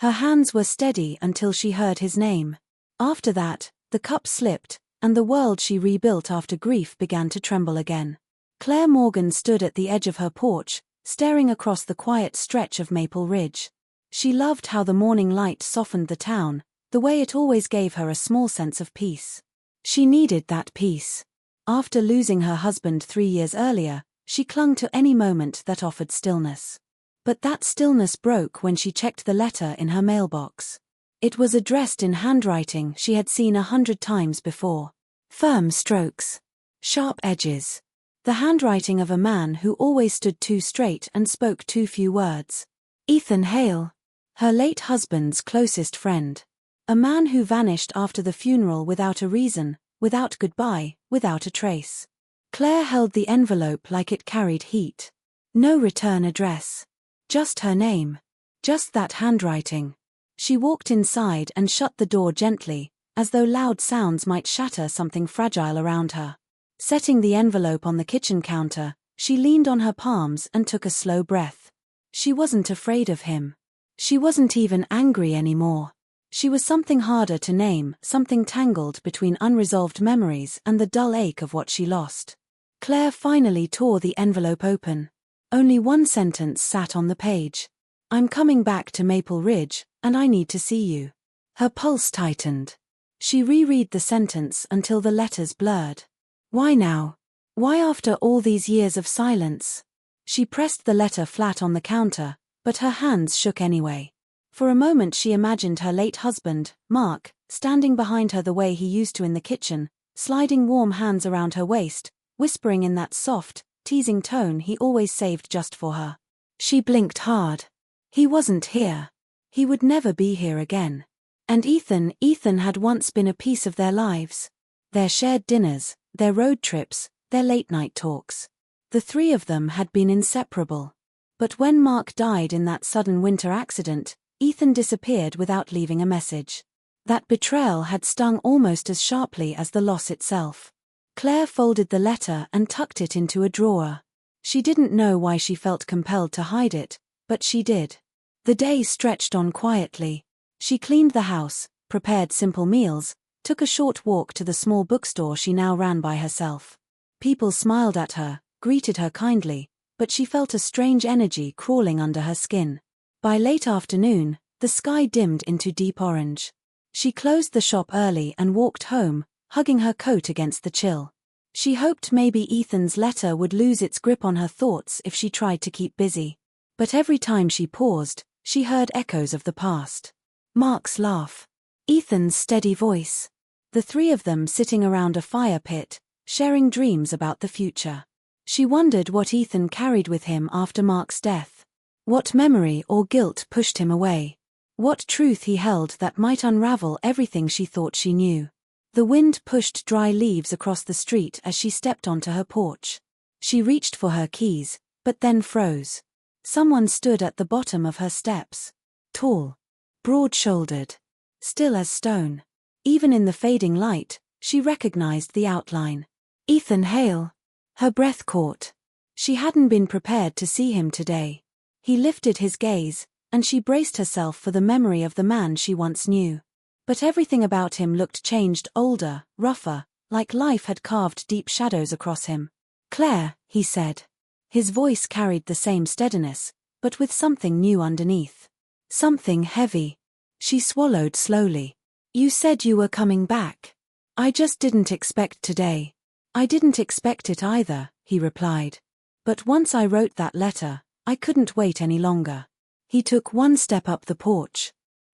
Her hands were steady until she heard his name. After that, the cup slipped, and the world she rebuilt after grief began to tremble again. Claire Morgan stood at the edge of her porch, staring across the quiet stretch of Maple Ridge. She loved how the morning light softened the town, the way it always gave her a small sense of peace. She needed that peace. After losing her husband 3 years earlier, she clung to any moment that offered stillness. But that stillness broke when she checked the letter in her mailbox. It was addressed in handwriting she had seen 100 times before. Firm strokes. Sharp edges. The handwriting of a man who always stood too straight and spoke too few words. Ethan Hale. Her late husband's closest friend. A man who vanished after the funeral without a reason, without goodbye, without a trace. Claire held the envelope like it carried heat. No return address. Just her name. Just that handwriting. She walked inside and shut the door gently, as though loud sounds might shatter something fragile around her. Setting the envelope on the kitchen counter, she leaned on her palms and took a slow breath. She wasn't afraid of him. She wasn't even angry anymore. She was something harder to name, something tangled between unresolved memories and the dull ache of what she lost. Claire finally tore the envelope open. Only one sentence sat on the page. "I'm coming back to Maple Ridge, and I need to see you." Her pulse tightened. She reread the sentence until the letters blurred. Why now? Why after all these years of silence? She pressed the letter flat on the counter, but her hands shook anyway. For a moment she imagined her late husband, Mark, standing behind her the way he used to in the kitchen, sliding warm hands around her waist, whispering in that soft, teasing tone he always saved just for her. She blinked hard. He wasn't here. He would never be here again. And Ethan had once been a piece of their lives. Their shared dinners, their road trips, their late-night talks. The three of them had been inseparable. But when Mark died in that sudden winter accident, Ethan disappeared without leaving a message. That betrayal had stung almost as sharply as the loss itself. Claire folded the letter and tucked it into a drawer. She didn't know why she felt compelled to hide it, but she did. The day stretched on quietly. She cleaned the house, prepared simple meals, took a short walk to the small bookstore she now ran by herself. People smiled at her, greeted her kindly, but she felt a strange energy crawling under her skin. By late afternoon, the sky dimmed into deep orange. She closed the shop early and walked home, hugging her coat against the chill. She hoped maybe Ethan's letter would lose its grip on her thoughts if she tried to keep busy. But every time she paused, she heard echoes of the past. Mark's laugh. Ethan's steady voice. The three of them sitting around a fire pit, sharing dreams about the future. She wondered what Ethan carried with him after Mark's death. What memory or guilt pushed him away. What truth he held that might unravel everything she thought she knew. The wind pushed dry leaves across the street as she stepped onto her porch. She reached for her keys, but then froze. Someone stood at the bottom of her steps. Tall. Broad-shouldered. Still as stone. Even in the fading light, she recognized the outline. Ethan Hale. Her breath caught. She hadn't been prepared to see him today. He lifted his gaze, and she braced herself for the memory of the man she once knew. But everything about him looked changed, older, rougher, like life had carved deep shadows across him. "Claire," he said. His voice carried the same steadiness, but with something new underneath. Something heavy. She swallowed slowly. "You said you were coming back. I just didn't expect today." "I didn't expect it either," he replied. "But once I wrote that letter, I couldn't wait any longer." He took one step up the porch.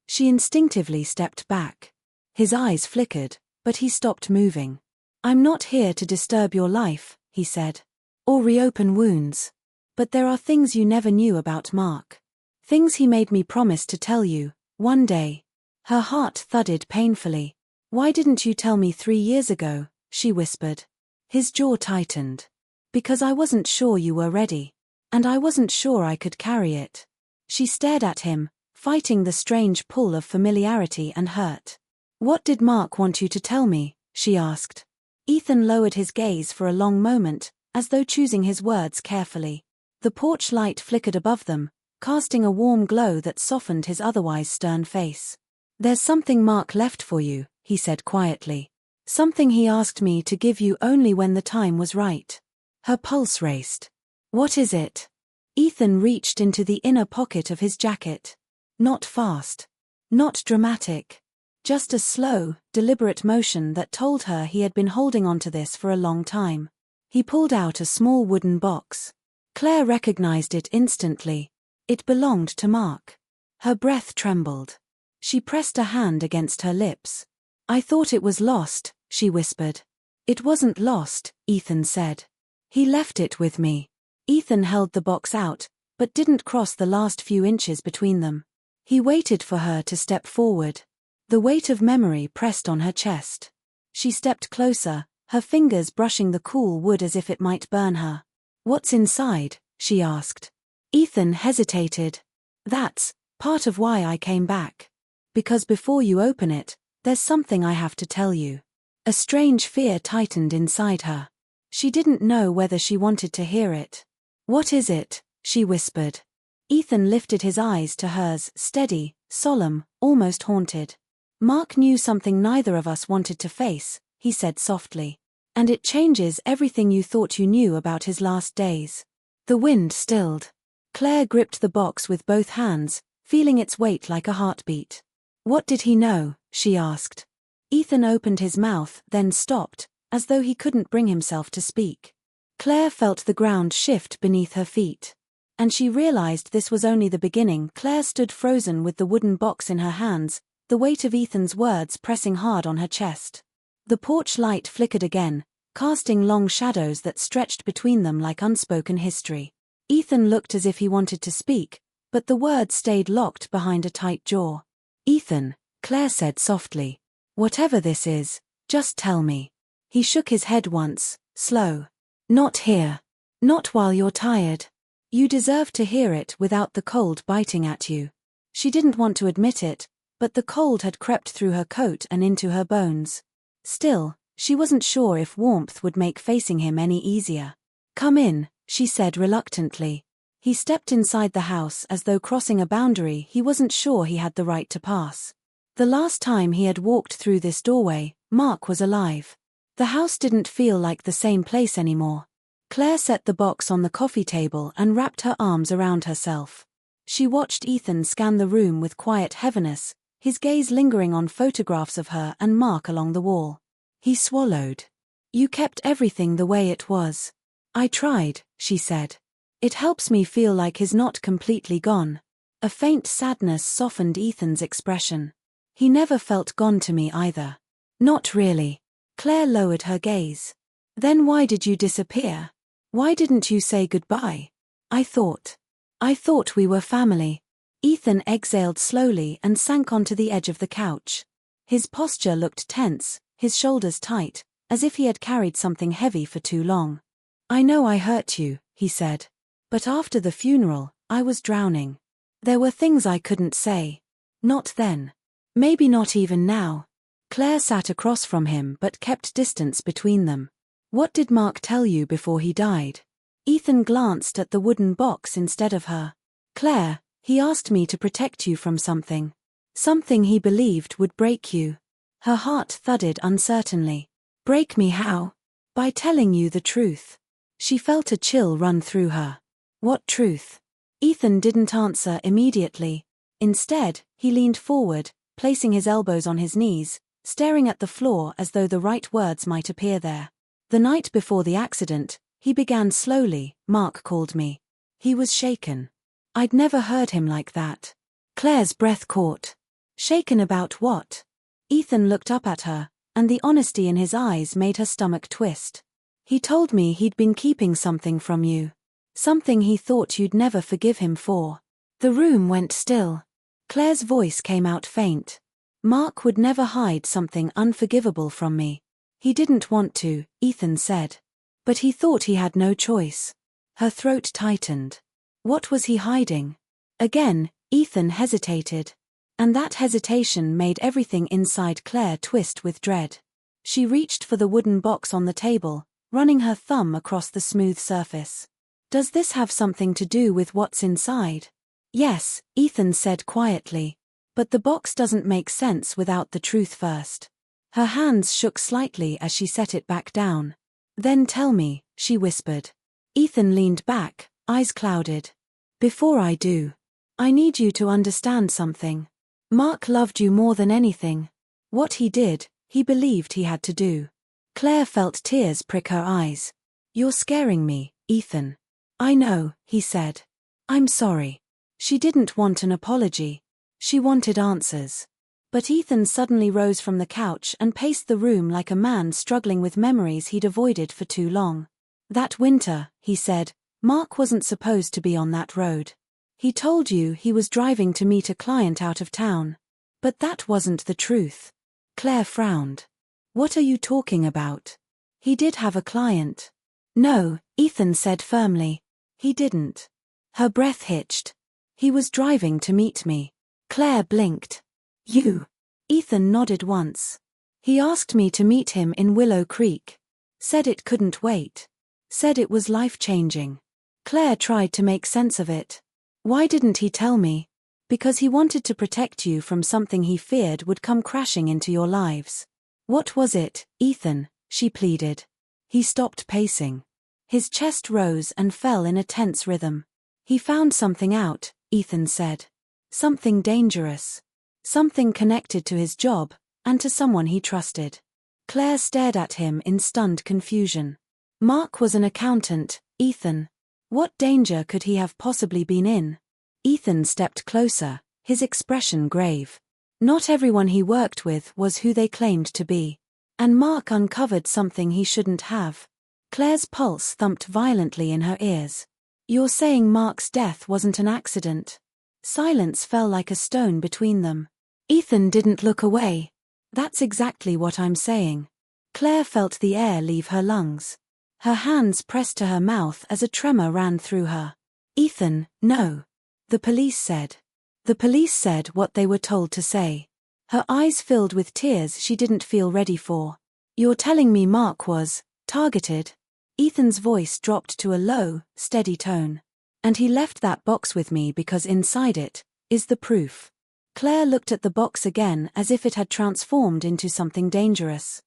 She instinctively stepped back. His eyes flickered, but he stopped moving. "I'm not here to disturb your life," he said. "Or reopen wounds. But there are things you never knew about Mark. Things he made me promise to tell you, one day." Her heart thudded painfully. "Why didn't you tell me 3 years ago?" she whispered. His jaw tightened. "Because I wasn't sure you were ready. And I wasn't sure I could carry it." She stared at him, fighting the strange pull of familiarity and hurt. "What did Mark want you to tell me?" she asked. Ethan lowered his gaze for a long moment, as though choosing his words carefully. The porch light flickered above them, casting a warm glow that softened his otherwise stern face. "There's something Mark left for you," he said quietly. "Something he asked me to give you only when the time was right." Her pulse raced. "What is it?" Ethan reached into the inner pocket of his jacket. Not fast. Not dramatic. Just a slow, deliberate motion that told her he had been holding onto this for a long time. He pulled out a small wooden box. Claire recognized it instantly. It belonged to Mark. Her breath trembled. She pressed a hand against her lips. "I thought it was lost," she whispered. "It wasn't lost," Ethan said. "He left it with me." Ethan held the box out, but didn't cross the last few inches between them. He waited for her to step forward. The weight of memory pressed on her chest. She stepped closer, her fingers brushing the cool wood as if it might burn her. "What's inside?" she asked. Ethan hesitated. "That's part of why I came back. Because before you open it, there's something I have to tell you." A strange fear tightened inside her. She didn't know whether she wanted to hear it. "What is it?" she whispered. Ethan lifted his eyes to hers, steady, solemn, almost haunted. "Mark knew something neither of us wanted to face," he said softly. "And it changes everything you thought you knew about his last days." The wind stilled. Claire gripped the box with both hands, feeling its weight like a heartbeat. "What did he know?" she asked. Ethan opened his mouth, then stopped, as though he couldn't bring himself to speak. Claire felt the ground shift beneath her feet. And she realized this was only the beginning. Claire stood frozen with the wooden box in her hands, the weight of Ethan's words pressing hard on her chest. The porch light flickered again, casting long shadows that stretched between them like unspoken history. Ethan looked as if he wanted to speak, but the words stayed locked behind a tight jaw. "Ethan," Claire said softly. "Whatever this is, just tell me." He shook his head once, slow. "Not here. Not while you're tired. You deserve to hear it without the cold biting at you." She didn't want to admit it, but the cold had crept through her coat and into her bones. Still, she wasn't sure if warmth would make facing him any easier. "Come in," she said reluctantly. He stepped inside the house as though crossing a boundary he wasn't sure he had the right to pass. The last time he had walked through this doorway, Mark was alive. The house didn't feel like the same place anymore. Claire set the box on the coffee table and wrapped her arms around herself. She watched Ethan scan the room with quiet heaviness, his gaze lingering on photographs of her and Mark along the wall. He swallowed. "You kept everything the way it was." "I tried," she said. "It helps me feel like he's not completely gone." A faint sadness softened Ethan's expression. "He never felt gone to me either." "Not really." Claire lowered her gaze. "Then why did you disappear? Why didn't you say goodbye?" I thought we were family." Ethan exhaled slowly and sank onto the edge of the couch. His posture looked tense, his shoulders tight, as if he had carried something heavy for too long. "I know I hurt you," he said. "But after the funeral, I was drowning. There were things I couldn't say. Not then. Maybe not even now." Claire sat across from him but kept distance between them. "What did Mark tell you before he died?" Ethan glanced at the wooden box instead of her. "Claire, he asked me to protect you from something. Something he believed would break you." Her heart thudded uncertainly. "Break me how?" "By telling you the truth." She felt a chill run through her. "What truth?" Ethan didn't answer immediately. Instead, he leaned forward, placing his elbows on his knees, staring at the floor as though the right words might appear there. "The night before the accident," he began slowly, "Mark called me. He was shaken. I'd never heard him like that." Claire's breath caught. "Shaken about what?" Ethan looked up at her, and the honesty in his eyes made her stomach twist. "He told me he'd been keeping something from you. Something he thought you'd never forgive him for." The room went still. Claire's voice came out faint. "Mark would never hide something unforgivable from me. He didn't want to," Ethan said. "But he thought he had no choice." Her throat tightened. What was he hiding? Again, Ethan hesitated. And that hesitation made everything inside Claire twist with dread. She reached for the wooden box on the table, running her thumb across the smooth surface. "Does this have something to do with what's inside?" Yes, Ethan said quietly. But the box doesn't make sense without the truth first. Her hands shook slightly as she set it back down. Then tell me, she whispered. Ethan leaned back, eyes clouded. Before I do, I need you to understand something. Mark loved you more than anything. What he did, he believed he had to do. Claire felt tears prick her eyes. You're scaring me, Ethan. I know, he said. I'm sorry. She didn't want an apology. She wanted answers. But Ethan suddenly rose from the couch and paced the room like a man struggling with memories he'd avoided for too long. That winter, he said, Mark wasn't supposed to be on that road. He told you he was driving to meet a client out of town. But that wasn't the truth. Claire frowned. What are you talking about? He did have a client. No, Ethan said firmly. He didn't. Her breath hitched. He was driving to meet me. Claire blinked. You. Ethan nodded once. He asked me to meet him in Willow Creek. Said it couldn't wait. Said it was life-changing. Claire tried to make sense of it. Why didn't he tell me? Because he wanted to protect you from something he feared would come crashing into your lives. What was it, Ethan? She pleaded. He stopped pacing. His chest rose and fell in a tense rhythm. He found something out, Ethan said. Something dangerous. Something connected to his job, and to someone he trusted. Claire stared at him in stunned confusion. Mark was an accountant, Ethan. What danger could he have possibly been in? Ethan stepped closer, his expression grave. Not everyone he worked with was who they claimed to be. And Mark uncovered something he shouldn't have. Claire's pulse thumped violently in her ears. You're saying Mark's death wasn't an accident? Silence fell like a stone between them. Ethan didn't look away. That's exactly what I'm saying. Claire felt the air leave her lungs. Her hands pressed to her mouth as a tremor ran through her. Ethan, no. The police said. The police said what they were told to say. Her eyes filled with tears she didn't feel ready for. You're telling me Mark was targeted? Ethan's voice dropped to a low, steady tone. And he left that box with me because inside it is the proof. Claire looked at the box again as if it had transformed into something dangerous.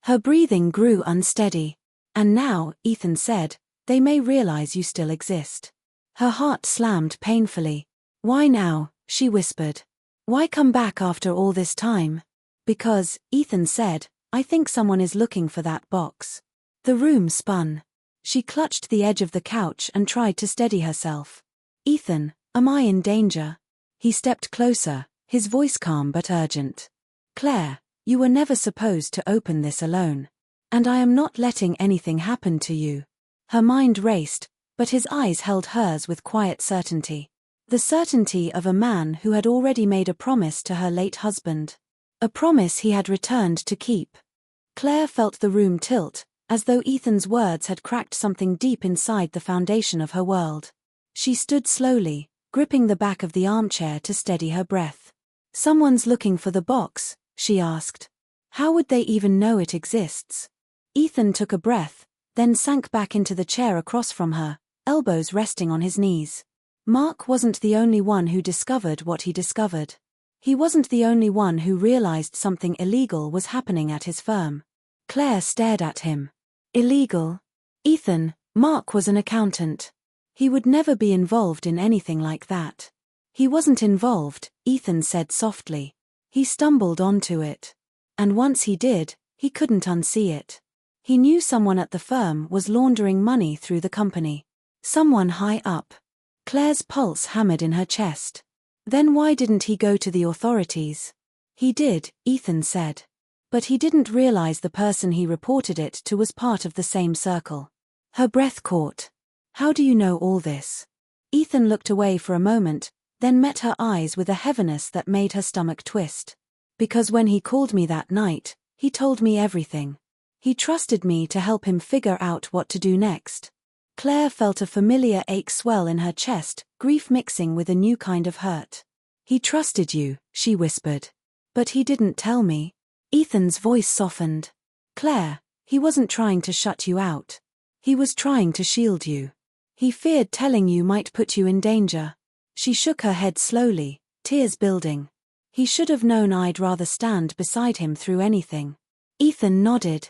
Her breathing grew unsteady. And now, Ethan said, they may realize you still exist. Her heart slammed painfully. Why now? She whispered. Why come back after all this time? Because, Ethan said, I think someone is looking for that box. The room spun. She clutched the edge of the couch and tried to steady herself. Ethan, am I in danger? He stepped closer, his voice calm but urgent. Claire, you were never supposed to open this alone. And I am not letting anything happen to you. Her mind raced, but his eyes held hers with quiet certainty. The certainty of a man who had already made a promise to her late husband. A promise he had returned to keep. Claire felt the room tilt, as though Ethan's words had cracked something deep inside the foundation of her world. She stood slowly, gripping the back of the armchair to steady her breath. Someone's looking for the box, she asked. How would they even know it exists? Ethan took a breath, then sank back into the chair across from her, elbows resting on his knees. Mark wasn't the only one who discovered what he discovered. He wasn't the only one who realized something illegal was happening at his firm. Claire stared at him. Illegal? Ethan, Mark was an accountant. He would never be involved in anything like that. He wasn't involved, Ethan said softly. He stumbled onto it. And once he did, he couldn't unsee it. He knew someone at the firm was laundering money through the company. Someone high up. Claire's pulse hammered in her chest. Then why didn't he go to the authorities? He did, Ethan said. But he didn't realize the person he reported it to was part of the same circle. Her breath caught. How do you know all this? Ethan looked away for a moment, then met her eyes with a heaviness that made her stomach twist. Because when he called me that night, he told me everything. He trusted me to help him figure out what to do next. Claire felt a familiar ache swell in her chest, grief mixing with a new kind of hurt. He trusted you, she whispered. But he didn't tell me. Ethan's voice softened. Claire, he wasn't trying to shut you out. He was trying to shield you. He feared telling you might put you in danger. She shook her head slowly, tears building. He should have known I'd rather stand beside him through anything. Ethan nodded.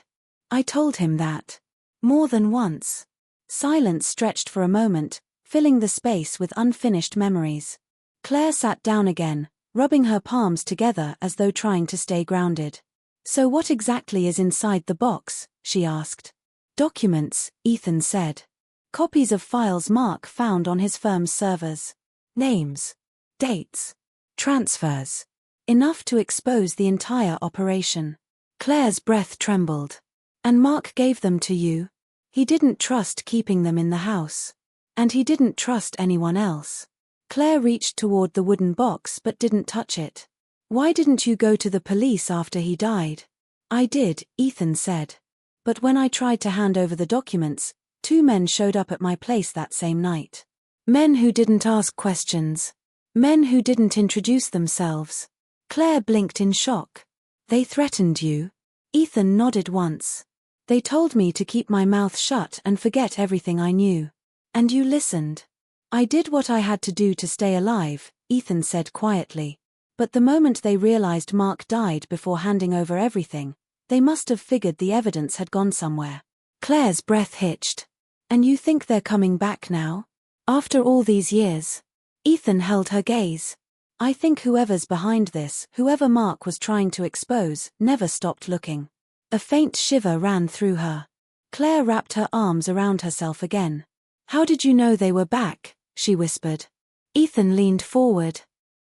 I told him that. More than once. Silence stretched for a moment, filling the space with unfinished memories. Claire sat down again, rubbing her palms together as though trying to stay grounded. So what exactly is inside the box? She asked. Documents, Ethan said. Copies of files Mark found on his firm's servers. Names. Dates. Transfers. Enough to expose the entire operation. Claire's breath trembled. And Mark gave them to you? He didn't trust keeping them in the house. And he didn't trust anyone else. Claire reached toward the wooden box but didn't touch it. Why didn't you go to the police after he died? I did, Ethan said. But when I tried to hand over the documents, 2 men showed up at my place that same night. Men who didn't ask questions. Men who didn't introduce themselves. Claire blinked in shock. They threatened you? Ethan nodded once. They told me to keep my mouth shut and forget everything I knew. And you listened. I did what I had to do to stay alive, Ethan said quietly. But the moment they realized Mark died before handing over everything, they must have figured the evidence had gone somewhere. Claire's breath hitched. And you think they're coming back now? After all these years? Ethan held her gaze. I think whoever's behind this, whoever Mark was trying to expose, never stopped looking. A faint shiver ran through her. Claire wrapped her arms around herself again. How did you know they were back? She whispered. Ethan leaned forward.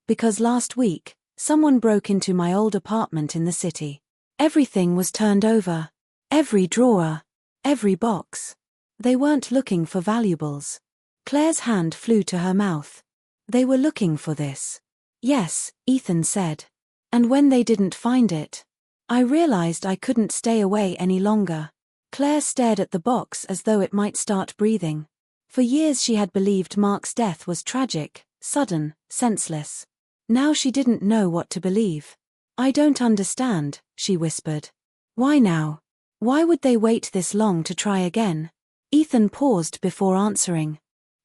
Because last week, someone broke into my old apartment in the city. Everything was turned over. Every drawer. Every box. They weren't looking for valuables. Claire's hand flew to her mouth. They were looking for this. Yes, Ethan said. And when they didn't find it, I realized I couldn't stay away any longer. Claire stared at the box as though it might start breathing. For years she had believed Mark's death was tragic, sudden, senseless. Now she didn't know what to believe. I don't understand, she whispered. Why now? Why would they wait this long to try again? Ethan paused before answering.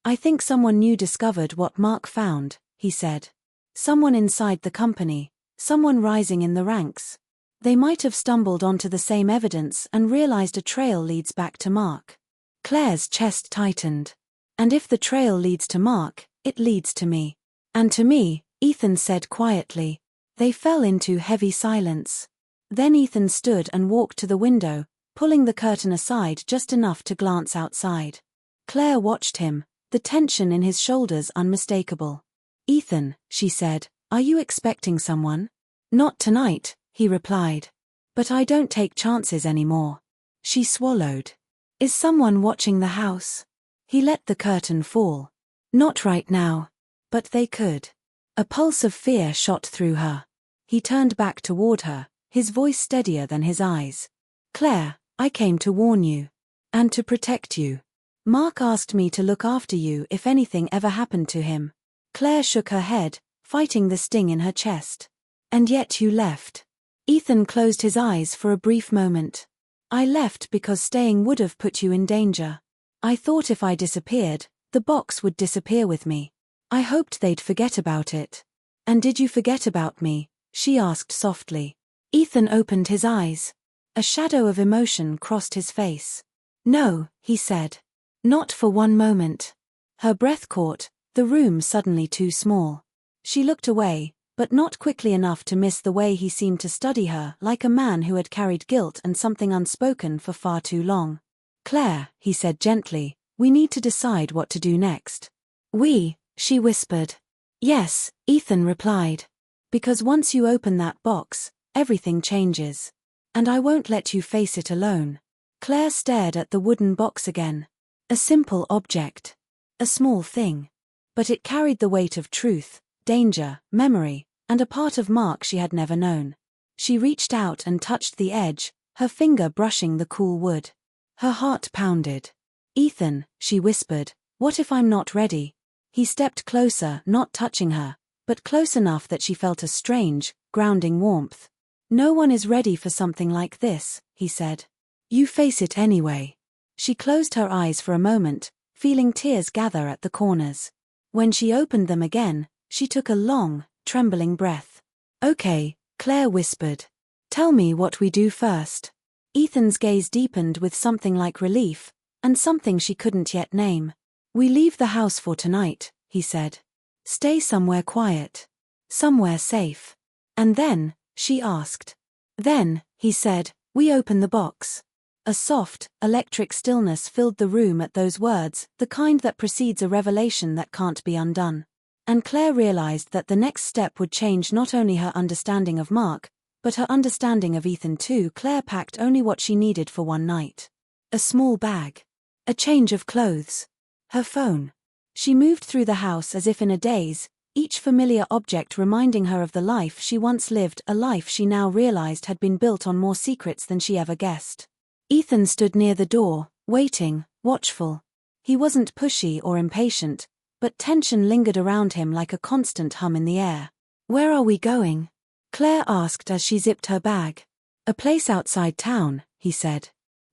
I think someone new discovered what Mark found, he said. Someone inside the company, someone rising in the ranks. They might have stumbled onto the same evidence and realized a trail leads back to Mark. Claire's chest tightened. And if the trail leads to Mark, it leads to me. And to me, Ethan said quietly. They fell into heavy silence. Then Ethan stood and walked to the window, pulling the curtain aside just enough to glance outside. Claire watched him, the tension in his shoulders unmistakable. Ethan, she said, are you expecting someone? Not tonight, he replied. But I don't take chances anymore. She swallowed. Is someone watching the house? He let the curtain fall. Not right now. But they could. A pulse of fear shot through her. He turned back toward her, his voice steadier than his eyes. Claire, I came to warn you. And to protect you. Mark asked me to look after you if anything ever happened to him. Claire shook her head, fighting the sting in her chest. And yet you left. Ethan closed his eyes for a brief moment. I left because staying would have put you in danger. I thought if I disappeared, the box would disappear with me. I hoped they'd forget about it. And did you forget about me? She asked softly. Ethan opened his eyes. A shadow of emotion crossed his face. No, he said. Not for one moment. Her breath caught, the room suddenly too small. She looked away, but not quickly enough to miss the way he seemed to study her like a man who had carried guilt and something unspoken for far too long. Claire, he said gently, we need to decide what to do next. We, she whispered. Yes, Ethan replied. Because once you open that box, everything changes. And I won't let you face it alone. Claire stared at the wooden box again. A simple object. A small thing. But it carried the weight of truth, danger, memory, and a part of Mark she had never known. She reached out and touched the edge, her finger brushing the cool wood. Her heart pounded. Ethan, she whispered, what if I'm not ready? He stepped closer, not touching her, but close enough that she felt a strange, grounding warmth. No one is ready for something like this, he said. You face it anyway. She closed her eyes for a moment, feeling tears gather at the corners. When she opened them again, she took a long, trembling breath. "Okay," Claire whispered. "Tell me what we do first." Ethan's gaze deepened with something like relief, and something she couldn't yet name. "We leave the house for tonight," he said. "Stay somewhere quiet. Somewhere safe." "And then?" she asked. "Then," he said, "we open the box." A soft, electric stillness filled the room at those words, the kind that precedes a revelation that can't be undone. And Claire realized that the next step would change not only her understanding of Mark, but her understanding of Ethan too. Claire packed only what she needed for one night. A small bag. A change of clothes. Her phone. She moved through the house as if in a daze, each familiar object reminding her of the life she once lived, a life she now realized had been built on more secrets than she ever guessed. Ethan stood near the door, waiting, watchful. He wasn't pushy or impatient, but tension lingered around him like a constant hum in the air. "Where are we going?" Claire asked as she zipped her bag. "A place outside town," he said.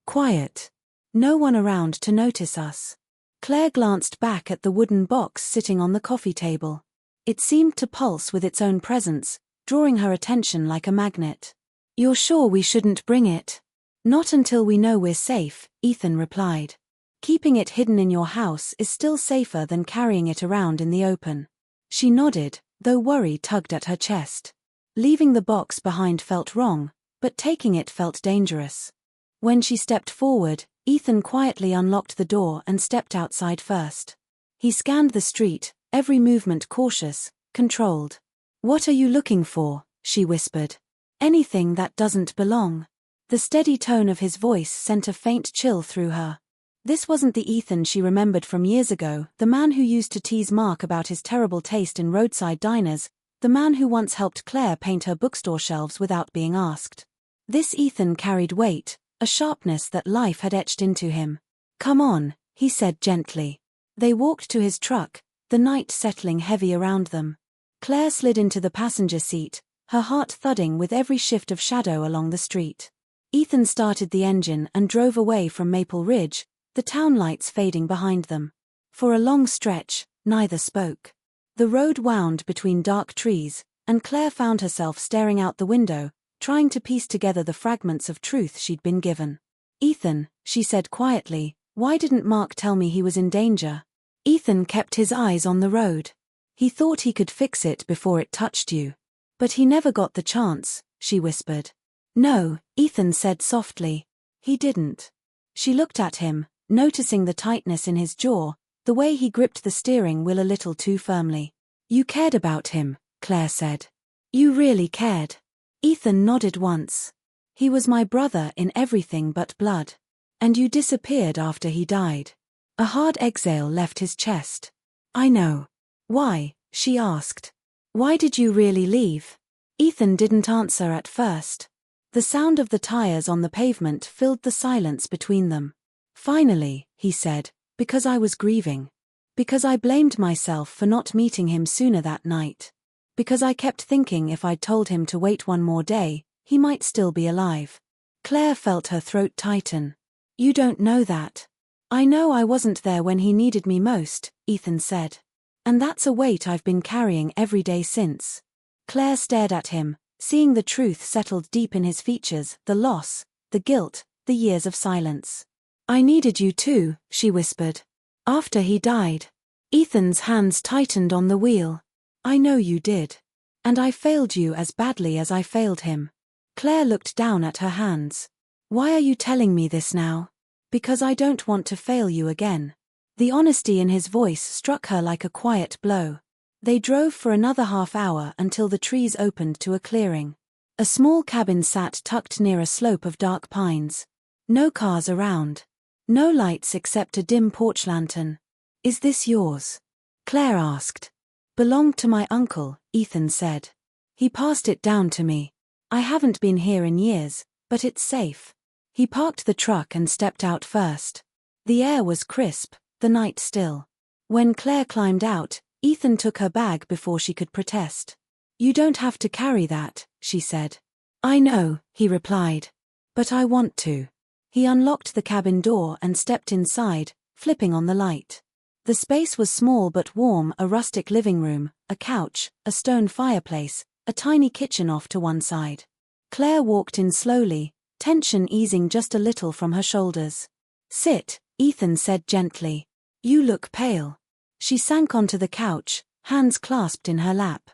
"Quiet. No one around to notice us." Claire glanced back at the wooden box sitting on the coffee table. It seemed to pulse with its own presence, drawing her attention like a magnet. "You're sure we shouldn't bring it?" "Not until we know we're safe," Ethan replied. "Keeping it hidden in your house is still safer than carrying it around in the open." She nodded, though worry tugged at her chest. Leaving the box behind felt wrong, but taking it felt dangerous. When she stepped forward, Ethan quietly unlocked the door and stepped outside first. He scanned the street, every movement cautious, controlled. "What are you looking for?" she whispered. "Anything that doesn't belong." The steady tone of his voice sent a faint chill through her. This wasn't the Ethan she remembered from years ago, the man who used to tease Mark about his terrible taste in roadside diners, the man who once helped Claire paint her bookstore shelves without being asked. This Ethan carried weight, a sharpness that life had etched into him. "Come on," he said gently. They walked to his truck, the night settling heavy around them. Claire slid into the passenger seat, her heart thudding with every shift of shadow along the street. Ethan started the engine and drove away from Maple Ridge, the town lights fading behind them. For a long stretch, neither spoke. The road wound between dark trees, and Claire found herself staring out the window, trying to piece together the fragments of truth she'd been given. "Ethan," she said quietly, "why didn't Mark tell me he was in danger?" Ethan kept his eyes on the road. "He thought he could fix it before it touched you. But he never got the chance," she whispered. "No," Ethan said softly. "He didn't." She looked at him, noticing the tightness in his jaw, the way he gripped the steering wheel a little too firmly. "You cared about him," Claire said. "You really cared." Ethan nodded once. "He was my brother in everything but blood. And you disappeared after he died." A hard exhale left his chest. "I know." "Why?" she asked. "Why did you really leave?" Ethan didn't answer at first. The sound of the tires on the pavement filled the silence between them. "Finally," he said, "because I was grieving. Because I blamed myself for not meeting him sooner that night. Because I kept thinking if I'd told him to wait one more day, he might still be alive." Claire felt her throat tighten. "You don't know that." "I know I wasn't there when he needed me most," Ethan said. "And that's a weight I've been carrying every day since." Claire stared at him, seeing the truth settled deep in his features, the loss, the guilt, the years of silence. "I needed you too," she whispered. "After he died." Ethan's hands tightened on the wheel. "I know you did. And I failed you as badly as I failed him." Claire looked down at her hands. "Why are you telling me this now?" "Because I don't want to fail you again." The honesty in his voice struck her like a quiet blow. They drove for another half-hour until the trees opened to a clearing. A small cabin sat tucked near a slope of dark pines. No cars around. No lights except a dim porch lantern. "Is this yours?" Claire asked. "Belonged to my uncle," Ethan said. "He passed it down to me. I haven't been here in years, but it's safe." He parked the truck and stepped out first. The air was crisp, the night still. When Claire climbed out, Ethan took her bag before she could protest. "You don't have to carry that," she said. "I know," he replied. "But I want to." He unlocked the cabin door and stepped inside, flipping on the light. The space was small but warm, a rustic living room, a couch, a stone fireplace, a tiny kitchen off to one side. Claire walked in slowly, tension easing just a little from her shoulders. "Sit," Ethan said gently. "You look pale." She sank onto the couch, hands clasped in her lap.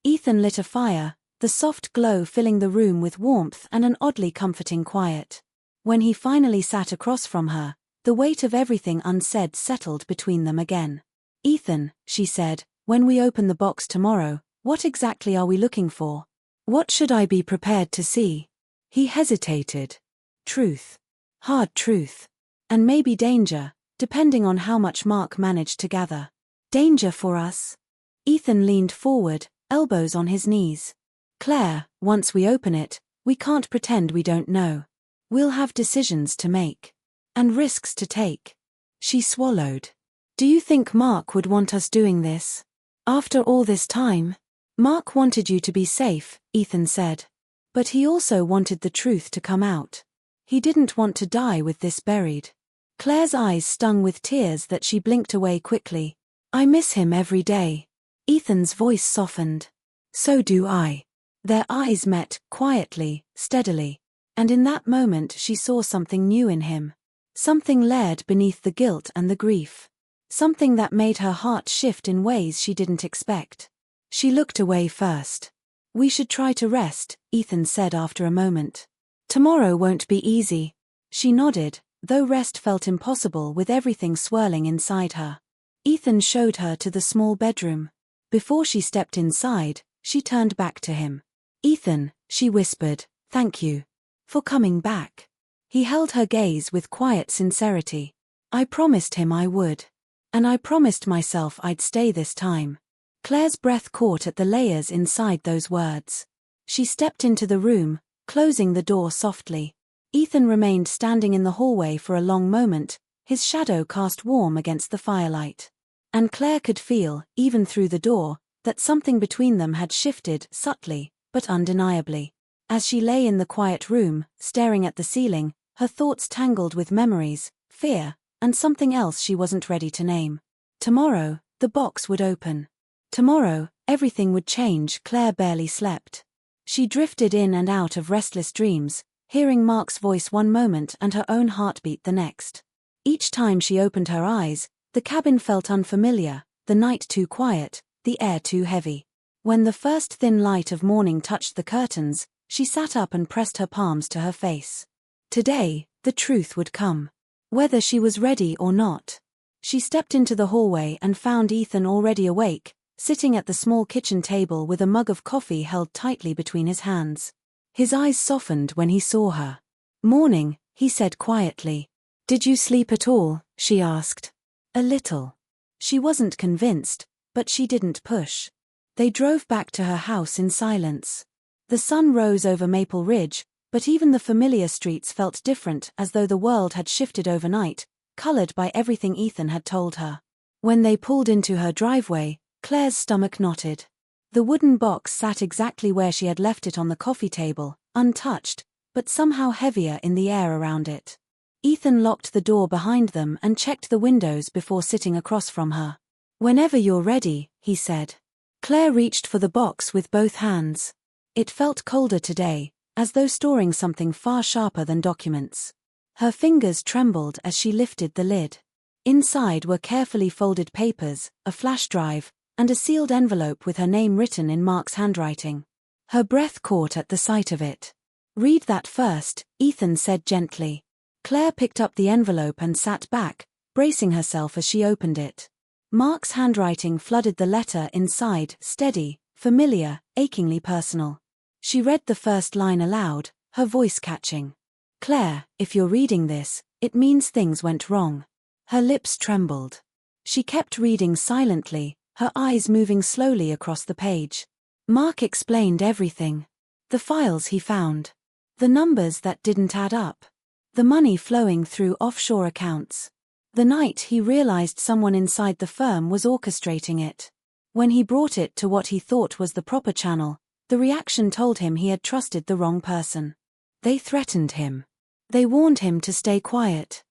Ethan lit a fire, the soft glow filling the room with warmth and an oddly comforting quiet. When he finally sat across from her, the weight of everything unsaid settled between them again. "Ethan," she said, "when we open the box tomorrow, what exactly are we looking for? What should I be prepared to see?" He hesitated. "Truth. Hard truth. And maybe danger, depending on how much Mark managed to gather." "Danger for us?" Ethan leaned forward, elbows on his knees. "Claire, once we open it, we can't pretend we don't know. We'll have decisions to make. And risks to take." She swallowed. "Do you think Mark would want us doing this? After all this time?" "Mark wanted you to be safe," Ethan said. "But he also wanted the truth to come out. He didn't want to die with this buried." Claire's eyes stung with tears that she blinked away quickly. "I miss him every day." Ethan's voice softened. "So do I." Their eyes met, quietly, steadily. And in that moment she saw something new in him. Something layered beneath the guilt and the grief. Something that made her heart shift in ways she didn't expect. She looked away first. "We should try to rest," Ethan said after a moment. "Tomorrow won't be easy." She nodded, though rest felt impossible with everything swirling inside her. Ethan showed her to the small bedroom. Before she stepped inside, she turned back to him. "Ethan," she whispered, "thank you for coming back." He held her gaze with quiet sincerity. "I promised him I would. And I promised myself I'd stay this time." Claire's breath caught at the layers inside those words. She stepped into the room, closing the door softly. Ethan remained standing in the hallway for a long moment, his shadow cast warm against the firelight. And Claire could feel, even through the door, that something between them had shifted, subtly, but undeniably. As she lay in the quiet room, staring at the ceiling, her thoughts tangled with memories, fear, and something else she wasn't ready to name. Tomorrow, the box would open. Tomorrow, everything would change. Claire barely slept. She drifted in and out of restless dreams, hearing Mark's voice one moment and her own heartbeat the next. Each time she opened her eyes, the cabin felt unfamiliar, the night too quiet, the air too heavy. When the first thin light of morning touched the curtains, she sat up and pressed her palms to her face. Today, the truth would come. Whether she was ready or not. She stepped into the hallway and found Ethan already awake, sitting at the small kitchen table with a mug of coffee held tightly between his hands. His eyes softened when he saw her. "Morning," he said quietly. "Did you sleep at all?" she asked. "A little." She wasn't convinced, but she didn't push. They drove back to her house in silence. The sun rose over Maple Ridge, but even the familiar streets felt different, as though the world had shifted overnight, colored by everything Ethan had told her. When they pulled into her driveway, Claire's stomach knotted. The wooden box sat exactly where she had left it on the coffee table, untouched, but somehow heavier in the air around it. Ethan locked the door behind them and checked the windows before sitting across from her. "Whenever you're ready," he said. Claire reached for the box with both hands. It felt colder today, as though storing something far sharper than documents. Her fingers trembled as she lifted the lid. Inside were carefully folded papers, a flash drive, and a sealed envelope with her name written in Mark's handwriting. Her breath caught at the sight of it. "Read that first," Ethan said gently. Claire picked up the envelope and sat back, bracing herself as she opened it. Mark's handwriting flooded the letter inside, steady, familiar, achingly personal. She read the first line aloud, her voice catching. "Claire, if you're reading this, it means things went wrong." Her lips trembled. She kept reading silently, her eyes moving slowly across the page. Mark explained everything. The files he found. The numbers that didn't add up. The money flowing through offshore accounts. The night he realized someone inside the firm was orchestrating it. When he brought it to what he thought was the proper channel, the reaction told him he had trusted the wrong person. They threatened him. They warned him to stay quiet.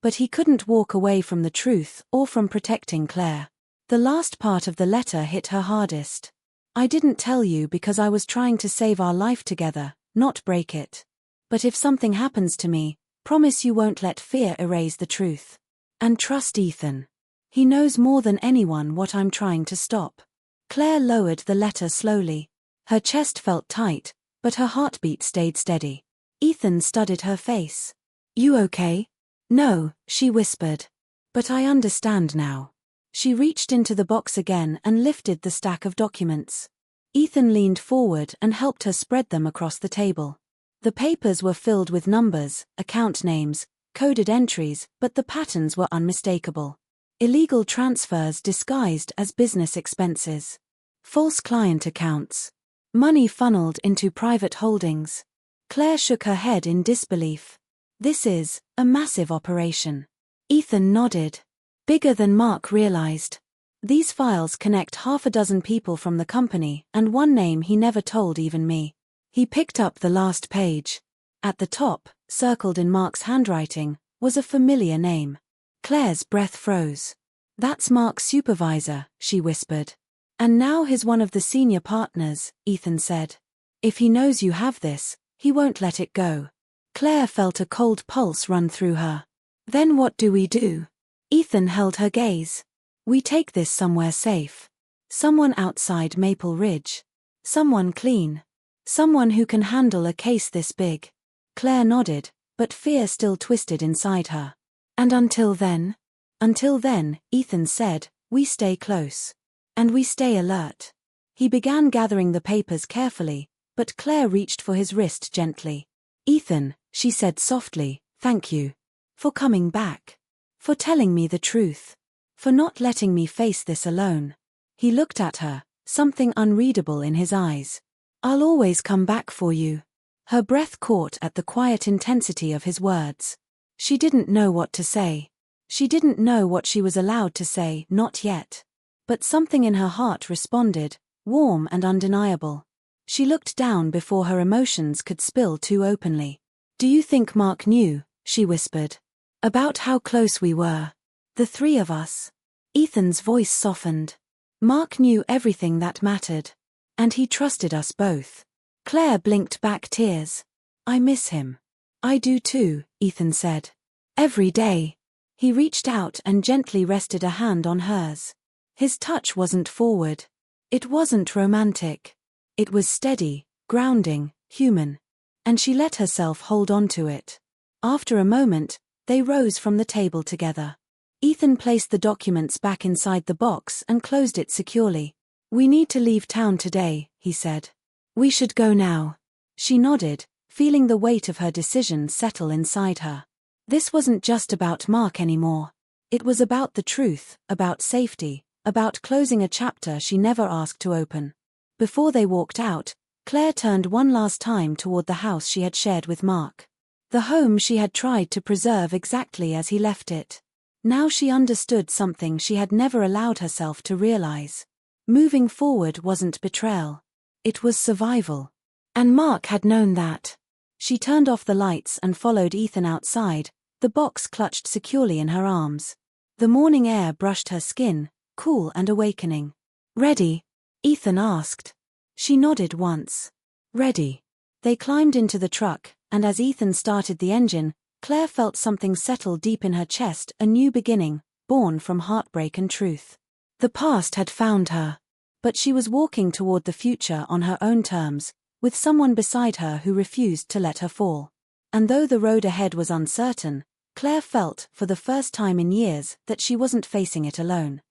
But he couldn't walk away from the truth or from protecting Claire. The last part of the letter hit her hardest. I didn't tell you because I was trying to save our life together, not break it. But if something happens to me, promise you won't let fear erase the truth. And trust Ethan. He knows more than anyone what I'm trying to stop. Claire lowered the letter slowly. Her chest felt tight, but her heartbeat stayed steady. Ethan studied her face. You okay? No, she whispered. But I understand now. She reached into the box again and lifted the stack of documents. Ethan leaned forward and helped her spread them across the table. The papers were filled with numbers, account names, coded entries, but the patterns were unmistakable. Illegal transfers disguised as business expenses. False client accounts. Money funneled into private holdings. Claire shook her head in disbelief. This is a massive operation. Ethan nodded. Bigger than Mark realized. These files connect half a dozen people from the company and one name he never told even me. He picked up the last page. At the top, circled in Mark's handwriting, was a familiar name. Claire's breath froze. That's Mark's supervisor, she whispered. And now he's one of the senior partners, Ethan said. If he knows you have this, he won't let it go. Claire felt a cold pulse run through her. Then what do we do? Ethan held her gaze. We take this somewhere safe. Someone outside Maple Ridge. Someone clean. Someone who can handle a case this big. Claire nodded, but fear still twisted inside her. And until then? Until then, Ethan said, we stay close. And we stay alert. He began gathering the papers carefully, but Claire reached for his wrist gently. Ethan, she said softly, thank you. For coming back. For telling me the truth. For not letting me face this alone. He looked at her, something unreadable in his eyes. I'll always come back for you. Her breath caught at the quiet intensity of his words. She didn't know what to say. She didn't know what she was allowed to say, not yet. But something in her heart responded, warm and undeniable. She looked down before her emotions could spill too openly. Do you think Mark knew, she whispered. About how close we were. The three of us. Ethan's voice softened. Mark knew everything that mattered. And he trusted us both. Claire blinked back tears. I miss him. I do too, Ethan said. Every day. He reached out and gently rested a hand on hers. His touch wasn't forward. It wasn't romantic. It was steady, grounding, human. And she let herself hold on to it. After a moment, they rose from the table together. Ethan placed the documents back inside the box and closed it securely. We need to leave town today, he said. We should go now. She nodded, feeling the weight of her decision settle inside her. This wasn't just about Mark anymore. It was about the truth, about safety, about closing a chapter she never asked to open. Before they walked out, Claire turned one last time toward the house she had shared with Mark. The home she had tried to preserve exactly as he left it. Now she understood something she had never allowed herself to realize. Moving forward wasn't betrayal. It was survival. And Mark had known that. She turned off the lights and followed Ethan outside, the box clutched securely in her arms. The morning air brushed her skin, cool and awakening. Ready? Ethan asked. She nodded once. Ready. They climbed into the truck, and as Ethan started the engine, Claire felt something settle deep in her chest, a new beginning, born from heartbreak and truth. The past had found her. But she was walking toward the future on her own terms, with someone beside her who refused to let her fall. And though the road ahead was uncertain, Claire felt, for the first time in years, that she wasn't facing it alone.